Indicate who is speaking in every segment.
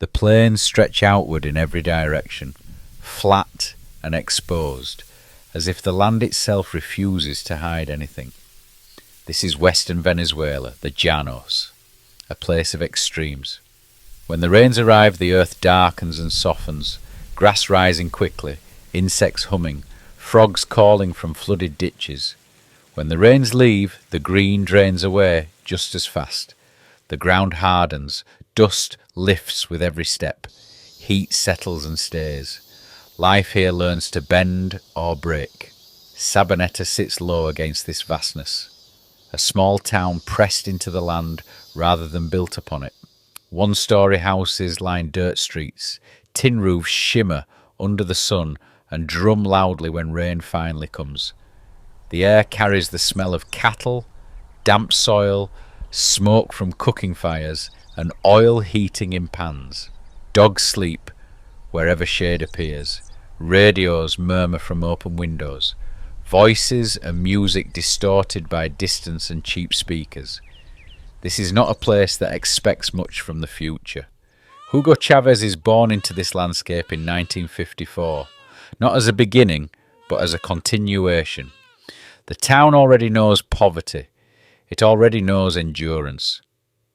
Speaker 1: The plains stretch outward in every direction, flat and exposed, as if the land itself refuses to hide anything. This is western Venezuela, the llanos, a place of extremes. When the rains arrive, the earth darkens and softens, grass rising quickly, insects humming, frogs calling from flooded ditches. When the rains leave, the green drains away just as fast. The ground hardens, dust lifts with every step, heat settles and stays. Life here learns to bend or break. Sabaneta sits low against this vastness, a small town pressed into the land rather than built upon it. One-story houses line dirt streets, tin roofs shimmer under the sun and drum loudly when rain finally comes. The air carries the smell of cattle, damp soil, smoke from cooking fires, and oil heating in pans. Dogs sleep wherever shade appears. Radios murmur from open windows. Voices and music distorted by distance and cheap speakers. This is not a place that expects much from the future. Hugo Chávez is born into this landscape in 1954, not as a beginning, but as a continuation. The town already knows poverty. It already knows endurance.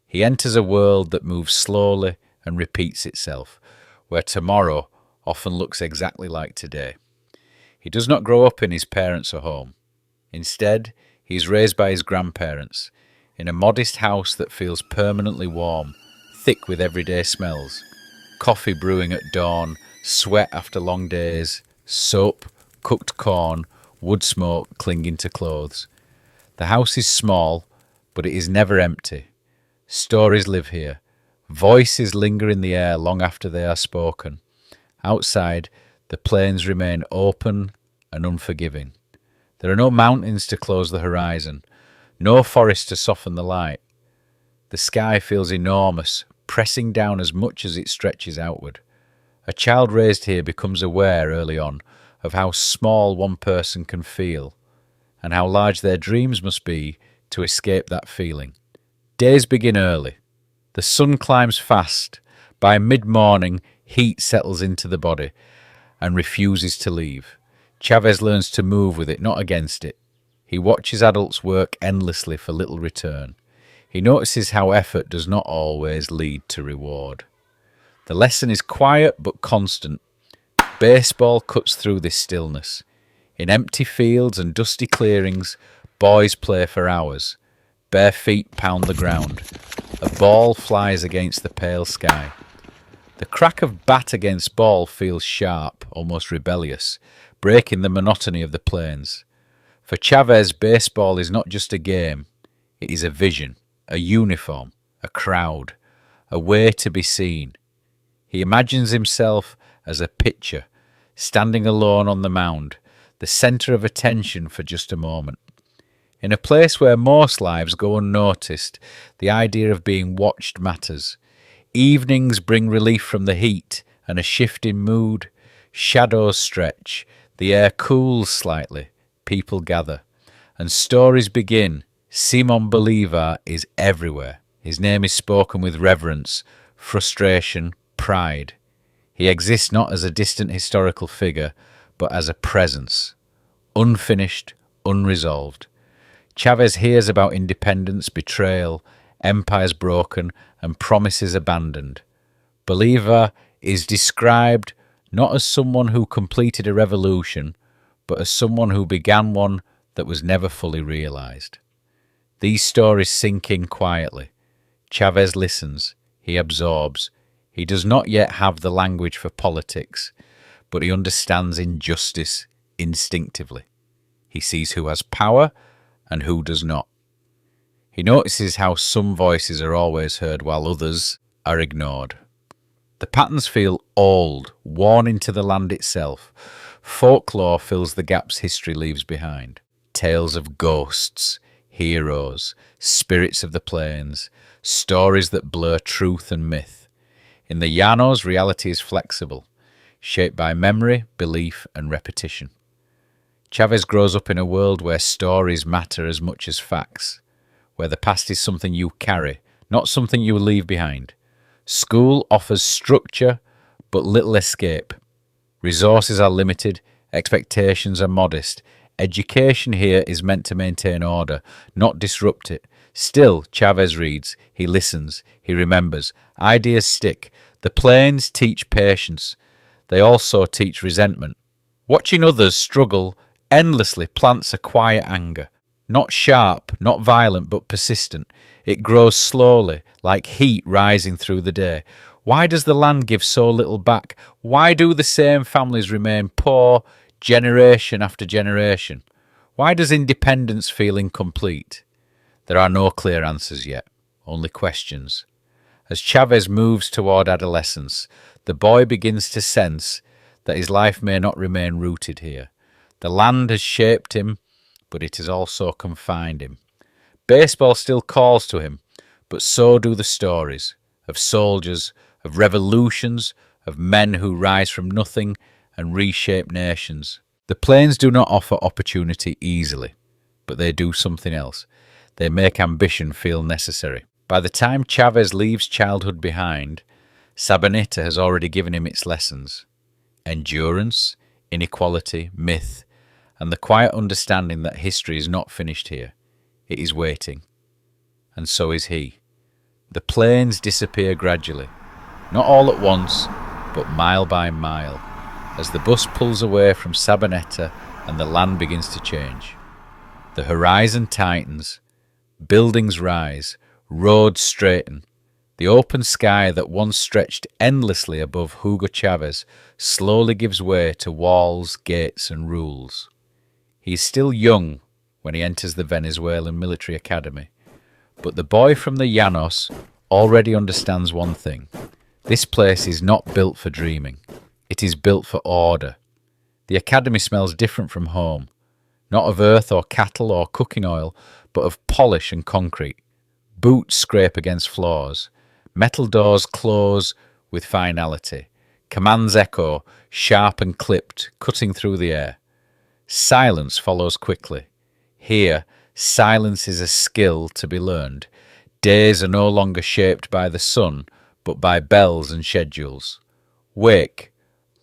Speaker 1: He enters a world that moves slowly and repeats itself, where tomorrow often looks exactly like today. He does not grow up in his parents' home. Instead, he is raised by his grandparents, in a modest house that feels permanently warm, thick with everyday smells. Coffee brewing at dawn, sweat after long days, soap, cooked corn, wood smoke clinging to clothes. The house is small, but it is never empty. Stories live here. Voices linger in the air long after they are spoken. Outside, the plains remain open and unforgiving. There are no mountains to close the horizon, no forest to soften the light. The sky feels enormous, pressing down as much as it stretches outward. A child raised here becomes aware early on of how small one person can feel, and how large their dreams must be to escape that feeling. Days begin early. The sun climbs fast. By mid-morning, heat settles into the body and refuses to leave. Chavez learns to move with it, not against it. He watches adults work endlessly for little return. He notices how effort does not always lead to reward. The lesson is quiet but constant. Baseball cuts through this stillness. In empty fields and dusty clearings, boys play for hours. Bare feet pound the ground. A ball flies against the pale sky. The crack of bat against ball feels sharp, almost rebellious, breaking the monotony of the plains. For Chavez, baseball is not just a game. It is a vision, a uniform, a crowd, a way to be seen. He imagines himself as a pitcher, standing alone on the mound, the centre of attention for just a moment. In a place where most lives go unnoticed, the idea of being watched matters. Evenings bring relief from the heat and a shift in mood. Shadows stretch, the air cools slightly, people gather, and stories begin. Simón Bolívar is everywhere. His name is spoken with reverence, frustration, pride. He exists not as a distant historical figure, but as a presence, unfinished, unresolved. Chavez hears about independence, betrayal, empires broken, and promises abandoned. Bolívar is described not as someone who completed a revolution, but as someone who began one that was never fully realized. These stories sink in quietly. Chavez listens, he absorbs. He does not yet have the language for politics, but he understands injustice instinctively. He sees who has power and who does not. He notices how some voices are always heard while others are ignored. The patterns feel old, worn into the land itself. Folklore fills the gaps history leaves behind. Tales of ghosts, heroes, spirits of the plains, stories that blur truth and myth. In the llanos, reality is flexible, shaped by memory, belief, and repetition. Chavez grows up in a world where stories matter as much as facts, where the past is something you carry, not something you leave behind. School offers structure, but little escape. Resources are limited, expectations are modest. Education here is meant to maintain order, not disrupt it. Still, Chavez reads, he listens, he remembers. Ideas stick. The plains teach patience. They also teach resentment. Watching others struggle endlessly plants a quiet anger. Not sharp, not violent, but persistent. It grows slowly, like heat rising through the day. Why does the land give so little back? Why do the same families remain poor generation after generation? Why does independence feel incomplete? There are no clear answers yet, only questions. As Chavez moves toward adolescence, the boy begins to sense that his life may not remain rooted here. The land has shaped him, but it has also confined him. Baseball still calls to him, but so do the stories of soldiers, of revolutions, of men who rise from nothing and reshape nations. The plains do not offer opportunity easily, but they do something else. They make ambition feel necessary. By the time Chavez leaves childhood behind, Sabaneta has already given him its lessons. Endurance, inequality, myth, and the quiet understanding that history is not finished here. It is waiting. And so is he. The plains disappear gradually, not all at once, but mile by mile, as the bus pulls away from Sabaneta and the land begins to change. The horizon tightens, buildings rise, roads straighten. The open sky that once stretched endlessly above Hugo Chávez slowly gives way to walls, gates, and rules. He is still young when he enters the Venezuelan military academy, but the boy from the llanos already understands one thing. This place is not built for dreaming. It is built for order. The academy smells different from home, not of earth or cattle or cooking oil, but of polish and concrete. Boots scrape against floors. Metal doors close with finality. Commands echo, sharp and clipped, cutting through the air. Silence follows quickly. Here, silence is a skill to be learned. Days are no longer shaped by the sun, but by bells and schedules. Wake,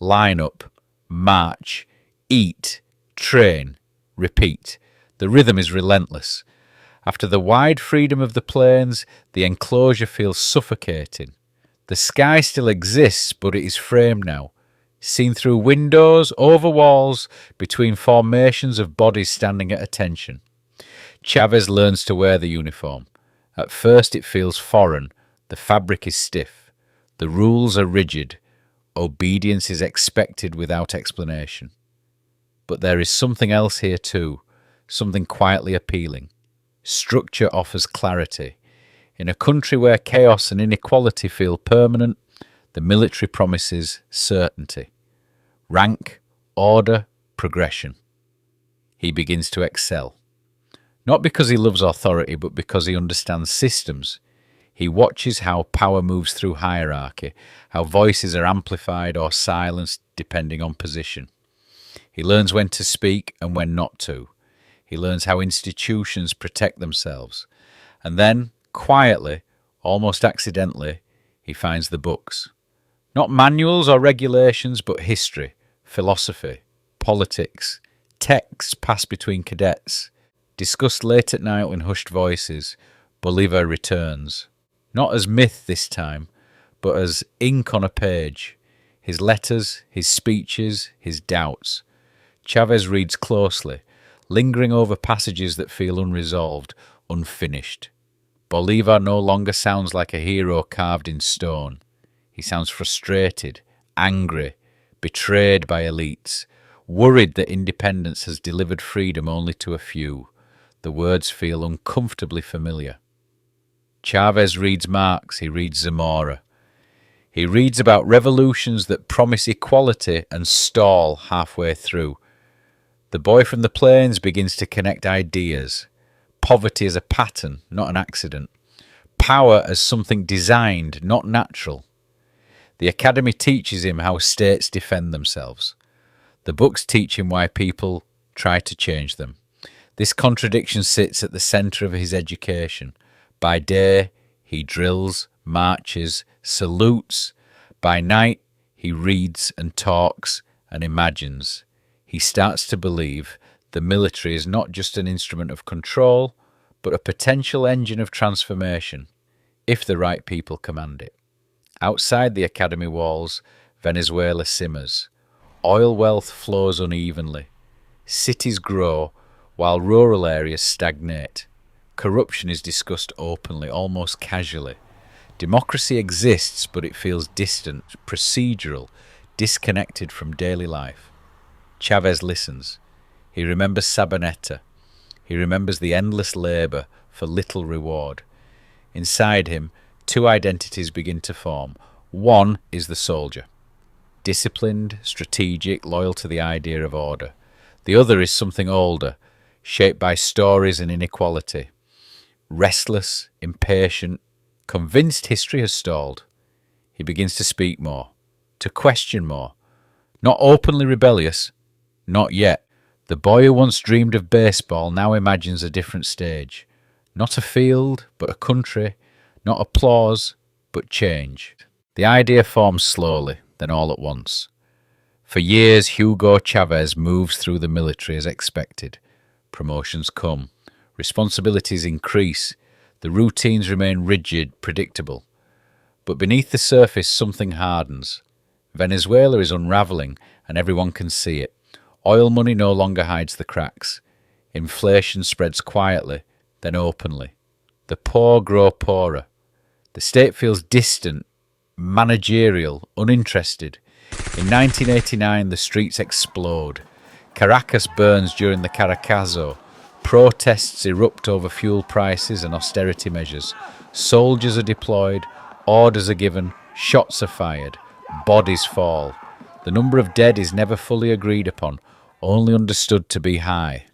Speaker 1: line up, march, eat, train, repeat. The rhythm is relentless. After the wide freedom of the plains, the enclosure feels suffocating. The sky still exists, but it is framed now, seen through windows, over walls, between formations of bodies standing at attention. Chavez learns to wear the uniform. At first it feels foreign, the fabric is stiff, the rules are rigid, obedience is expected without explanation. But there is something else here too, something quietly appealing. Structure offers clarity. In a country where chaos and inequality feel permanent, the military promises certainty. Rank, order, progression. He begins to excel. Not because he loves authority, but because he understands systems. He watches how power moves through hierarchy, how voices are amplified or silenced depending on position. He learns when to speak and when not to. He learns how institutions protect themselves. And then, quietly, almost accidentally, he finds the books. Not manuals or regulations, but history, philosophy, politics, texts passed between cadets, discussed late at night in hushed voices. Bolívar returns. Not as myth this time, but as ink on a page. His letters, his speeches, his doubts. Chavez reads closely, lingering over passages that feel unresolved, unfinished. Bolívar no longer sounds like a hero carved in stone. He sounds frustrated, angry, betrayed by elites, worried that independence has delivered freedom only to a few. The words feel uncomfortably familiar. Chavez reads Marx, he reads Zamora. He reads about revolutions that promise equality and stall halfway through. The boy from the plains begins to connect ideas. Poverty as a pattern, not an accident. Power as something designed, not natural. The academy teaches him how states defend themselves. The books teach him why people try to change them. This contradiction sits at the centre of his education. By day, he drills, marches, salutes. By night, he reads and talks and imagines. He starts to believe the military is not just an instrument of control, but a potential engine of transformation, if the right people command it. Outside the academy walls, Venezuela simmers. Oil wealth flows unevenly. Cities grow while rural areas stagnate. Corruption is discussed openly, almost casually. Democracy exists, but it feels distant, procedural, disconnected from daily life. Chavez listens. He remembers Sabaneta. He remembers the endless labour for little reward. Inside him, two identities begin to form. One is the soldier, disciplined, strategic, loyal to the idea of order. The other is something older, shaped by stories and inequality. Restless, impatient, convinced history has stalled. He begins to speak more, to question more. Not openly rebellious, not yet. The boy who once dreamed of baseball now imagines a different stage. Not a field, but a country. Not applause, but change. The idea forms slowly, then all at once. For years, Hugo Chávez moves through the military as expected. Promotions come. Responsibilities increase. The routines remain rigid, predictable. But beneath the surface, something hardens. Venezuela is unravelling, and everyone can see it. Oil money no longer hides the cracks. Inflation spreads quietly, then openly. The poor grow poorer. The state feels distant, managerial, uninterested. In 1989, the streets explode. Caracas burns during the Caracazo. Protests erupt over fuel prices and austerity measures. Soldiers are deployed, orders are given, shots are fired, bodies fall. The number of dead is never fully agreed upon, only understood to be high.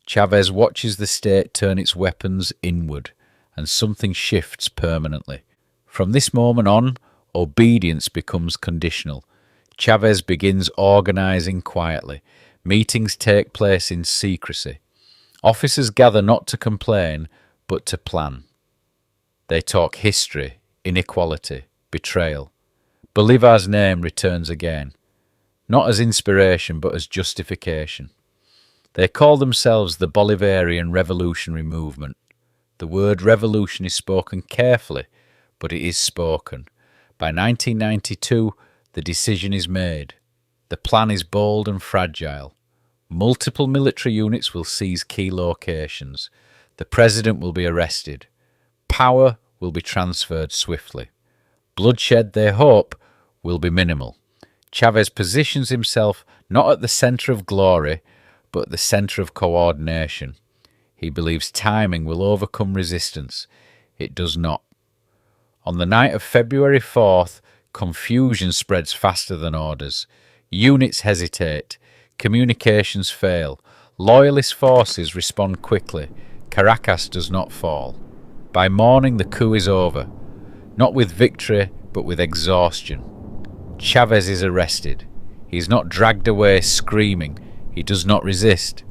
Speaker 1: Chavez watches the state turn its weapons inward, and something shifts permanently. From this moment on, obedience becomes conditional. Chavez begins organising quietly. Meetings take place in secrecy. Officers gather not to complain, but to plan. They talk history, inequality, betrayal. Bolivar's name returns again, not as inspiration, but as justification. They call themselves the Bolivarian Revolutionary Movement. The word revolution is spoken carefully, but it is spoken. By 1992, the decision is made. The plan is bold and fragile. Multiple military units will seize key locations. The president will be arrested. Power will be transferred swiftly. Bloodshed, they hope, will be minimal. Chavez positions himself not at the centre of glory, but at the centre of coordination. He believes timing will overcome resistance. It does not. On the night of February 4th, confusion spreads faster than orders. Units hesitate. Communications fail. Loyalist forces respond quickly. Caracas does not fall. By morning, the coup is over. Not with victory, but with exhaustion. Chavez is arrested. He is not dragged away screaming. He does not resist.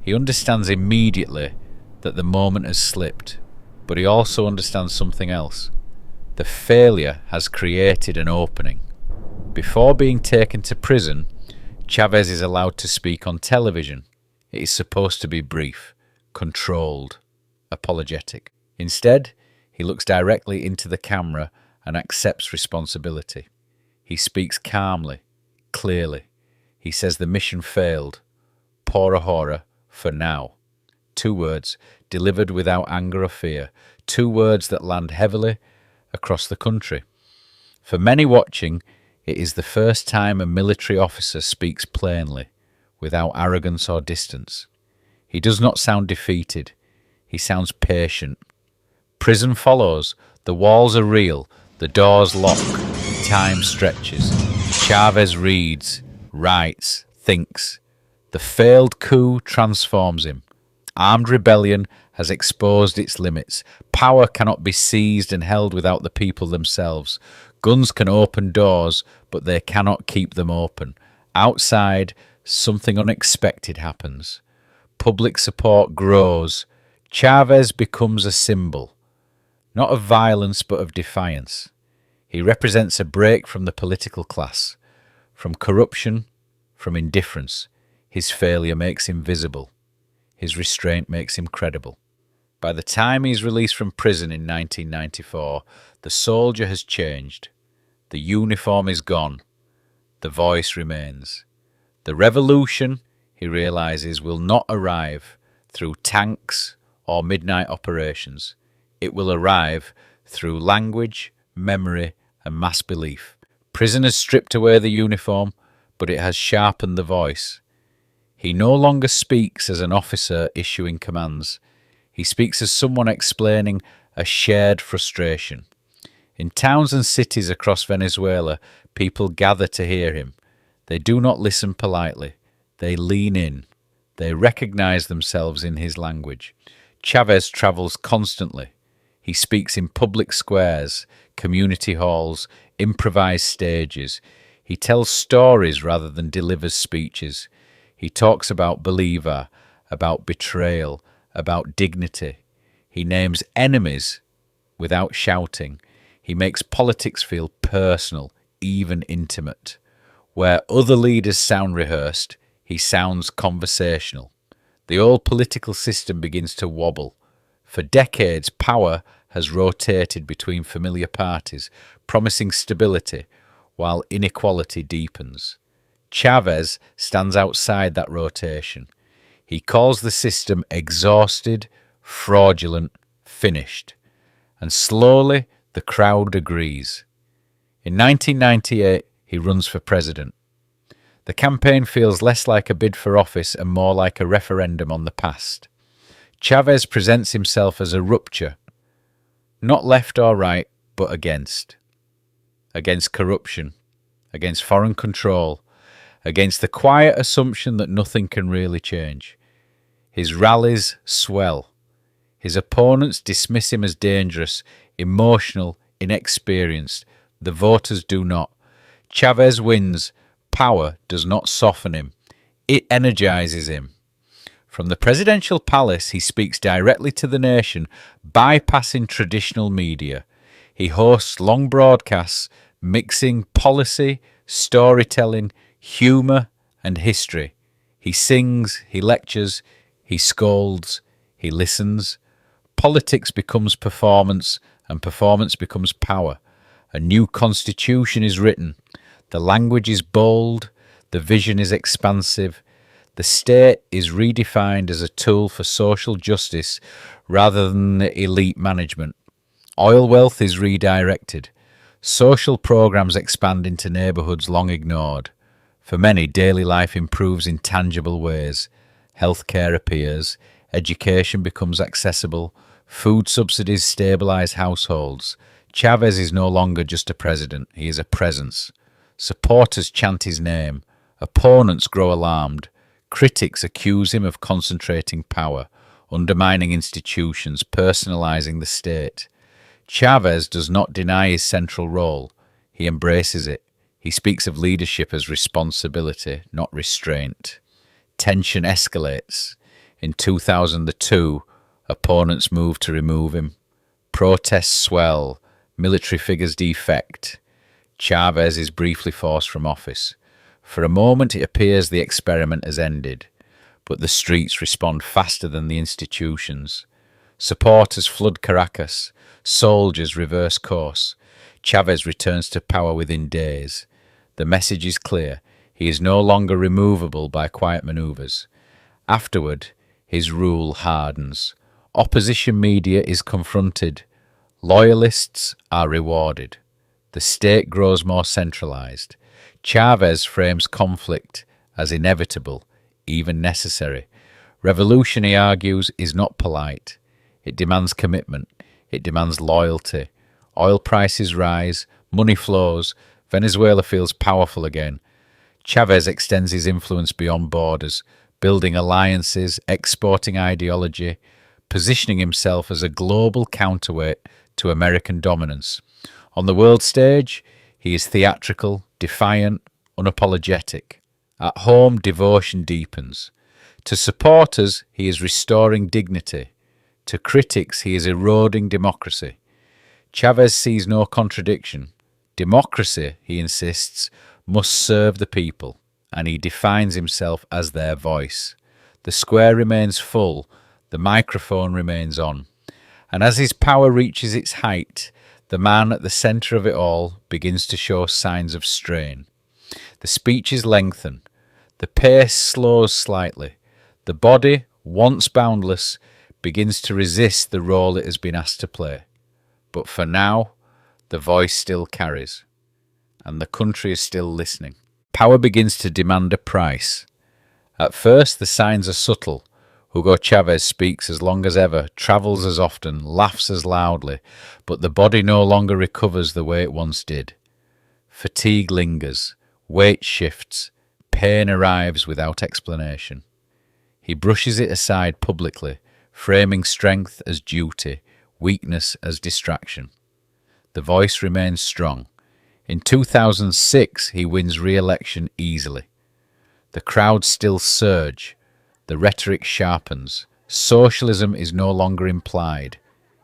Speaker 1: He understands immediately that the moment has slipped, but he also understands something else. The failure has created an opening. Before being taken to prison, Chavez is allowed to speak on television. It is supposed to be brief, controlled, apologetic. Instead, he looks directly into the camera and accepts responsibility. He speaks calmly, clearly. He says the mission failed. Pora hora, for now. 2 words, delivered without anger or fear. 2 words that land heavily across the country. For many watching, it is the first time a military officer speaks plainly, without arrogance or distance. He does not sound defeated. He sounds patient. Prison follows. The walls are real. The doors lock. Time stretches. Chavez reads, writes, thinks. The failed coup transforms him. Armed rebellion has exposed its limits. Power cannot be seized and held without the people themselves. Guns can open doors, but they cannot keep them open. Outside, something unexpected happens. Public support grows. Chavez becomes a symbol, not of violence but of defiance. He represents a break from the political class, from corruption, from indifference. His failure makes him visible. His restraint makes him credible. By the time he is released from prison in 1994, the soldier has changed. The uniform is gone. The voice remains. The revolution, he realizes, will not arrive through tanks or midnight operations. It will arrive through language, memory, and mass belief. Prison has stripped away the uniform, but it has sharpened the voice. He no longer speaks as an officer issuing commands. He speaks as someone explaining a shared frustration. In towns and cities across Venezuela, people gather to hear him. They do not listen politely. They lean in. They recognize themselves in his language. Chavez travels constantly. He speaks in public squares, community halls, improvised stages. He tells stories rather than delivers speeches. He talks about Bolívar, about betrayal, about dignity. He names enemies without shouting. He makes politics feel personal, even intimate. Where other leaders sound rehearsed, he sounds conversational. The old political system begins to wobble. For decades, power has rotated between familiar parties, promising stability, while inequality deepens. Chavez stands outside that rotation. He calls the system exhausted, fraudulent, finished. And slowly, the crowd agrees. In 1998, he runs for president. The campaign feels less like a bid for office and more like a referendum on the past. Chavez presents himself as a rupture, not left or right, but against. Against corruption, against foreign control, against the quiet assumption that nothing can really change. His rallies swell. His opponents dismiss him as dangerous, emotional, inexperienced. The voters do not. Chavez wins. Power does not soften him. It energizes him. From the presidential palace, he speaks directly to the nation, bypassing traditional media. He hosts long broadcasts, mixing policy, storytelling, humour, and history. He sings, he lectures, he scolds, he listens. Politics becomes performance, and performance becomes power. A new constitution is written. The language is bold, the vision is expansive. The state is redefined as a tool for social justice rather than elite management. Oil wealth is redirected. Social programs expand into neighbourhoods long ignored. For many, daily life improves in tangible ways. Healthcare appears, education becomes accessible, food subsidies stabilise households. Chavez is no longer just a president, he is a presence. Supporters chant his name. Opponents grow alarmed. Critics accuse him of concentrating power, undermining institutions, personalising the state. Chavez does not deny his central role. He embraces it. He speaks of leadership as responsibility, not restraint. Tension escalates. In 2002, opponents move to remove him. Protests swell. Military figures defect. Chavez is briefly forced from office. For a moment it appears the experiment has ended, but the streets respond faster than the institutions. Supporters flood Caracas. Soldiers reverse course. Chavez returns to power within days. The message is clear. He is no longer removable by quiet manoeuvres. Afterward, his rule hardens. Opposition media is confronted. Loyalists are rewarded. The state grows more centralised. Chavez frames conflict as inevitable, even necessary. Revolution, he argues, is not polite. It demands commitment. It demands loyalty. Oil prices rise. Money flows. Venezuela feels powerful again. Chavez extends his influence beyond borders, building alliances, exporting ideology, positioning himself as a global counterweight to American dominance. On the world stage, he is theatrical, defiant, unapologetic. At home, devotion deepens. To supporters, he is restoring dignity. To critics, he is eroding democracy. Chavez sees no contradiction, Democracy, he insists, must serve the people, and he defines himself as their voice. The square remains full, the microphone remains on. And as his power reaches its height, the man at the centre of it all begins to show signs of strain. The speeches lengthen, the pace slows slightly, the body, once boundless, begins to resist the role it has been asked to play. But for now, the voice still carries, and the country is still listening. Power begins to demand a price. At first, the signs are subtle. Hugo Chávez speaks as long as ever, travels as often, laughs as loudly, but the body no longer recovers the way it once did. Fatigue lingers, weight shifts, pain arrives without explanation. He brushes it aside publicly, framing strength as duty, weakness as distraction. The voice remains strong. In 2006, he wins re-election easily. The crowds still surge. The rhetoric sharpens. Socialism is no longer implied.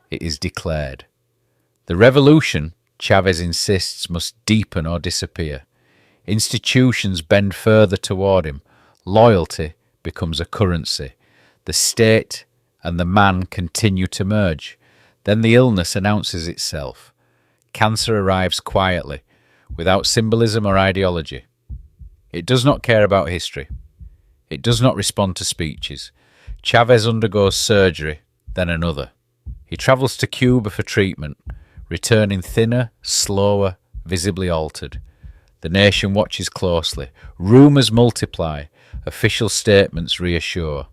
Speaker 1: It is declared. The revolution, Chavez insists, must deepen or disappear. Institutions bend further toward him. Loyalty becomes a currency. The state and the man continue to merge. Then the illness announces itself. Cancer arrives quietly, without symbolism or ideology. It does not care about history. It does not respond to speeches. Chavez undergoes surgery, then another. He travels to Cuba for treatment, returning thinner, slower, visibly altered. The nation watches closely. Rumours multiply. Official statements reassure.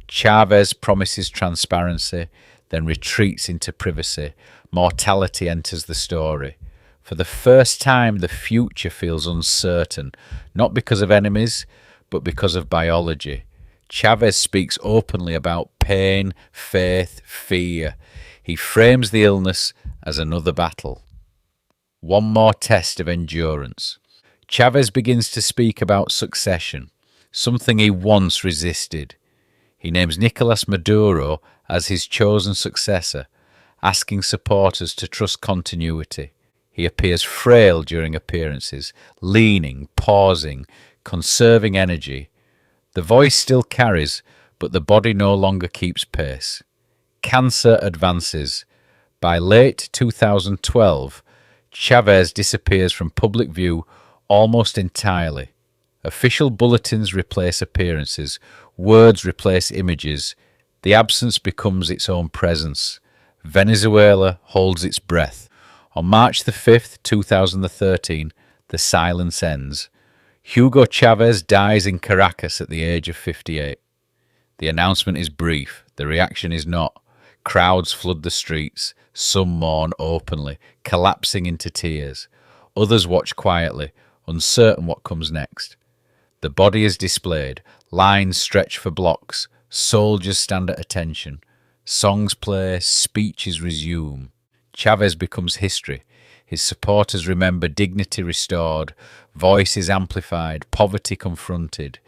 Speaker 1: Chavez promises transparency, then retreats into privacy. Mortality enters the story. For the first time, the future feels uncertain, not because of enemies, but because of biology. Chavez speaks openly about pain, faith, fear. He frames the illness as another battle. One more test of endurance. Chavez begins to speak about succession, something he once resisted. He names Nicolas Maduro as his chosen successor, asking supporters to trust continuity. He appears frail during appearances, leaning, pausing, conserving energy. The voice still carries, but the body no longer keeps pace. Cancer advances. By late 2012, Chavez disappears from public view almost entirely. Official bulletins replace appearances, words replace images. The absence becomes its own presence. Venezuela holds its breath. On March the 5th, 2013, the silence ends. Hugo Chávez dies in Caracas at the age of 58. The announcement is brief. The reaction is not. Crowds flood the streets. Some mourn openly, collapsing into tears. Others watch quietly, uncertain what comes next. The body is displayed. Lines stretch for blocks. Soldiers stand at attention. Songs play. Speeches resume. Chavez becomes history. His supporters remember dignity restored, voices amplified, poverty confronted.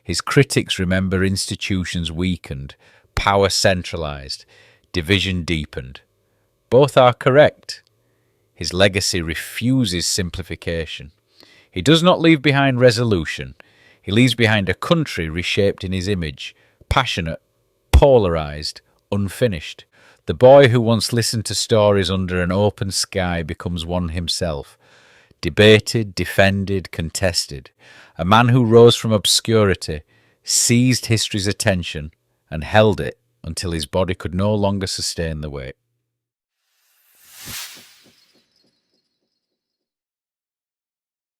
Speaker 1: His critics remember institutions weakened, power centralized, division deepened. Both are correct. His legacy refuses simplification. He does not leave behind resolution. He leaves behind a country reshaped in his image, passionate, polarized, unfinished. The boy who once listened to stories under an open sky becomes one himself. Debated, defended, contested. A man who rose from obscurity, seized history's attention, and held it until his body could no longer sustain the weight.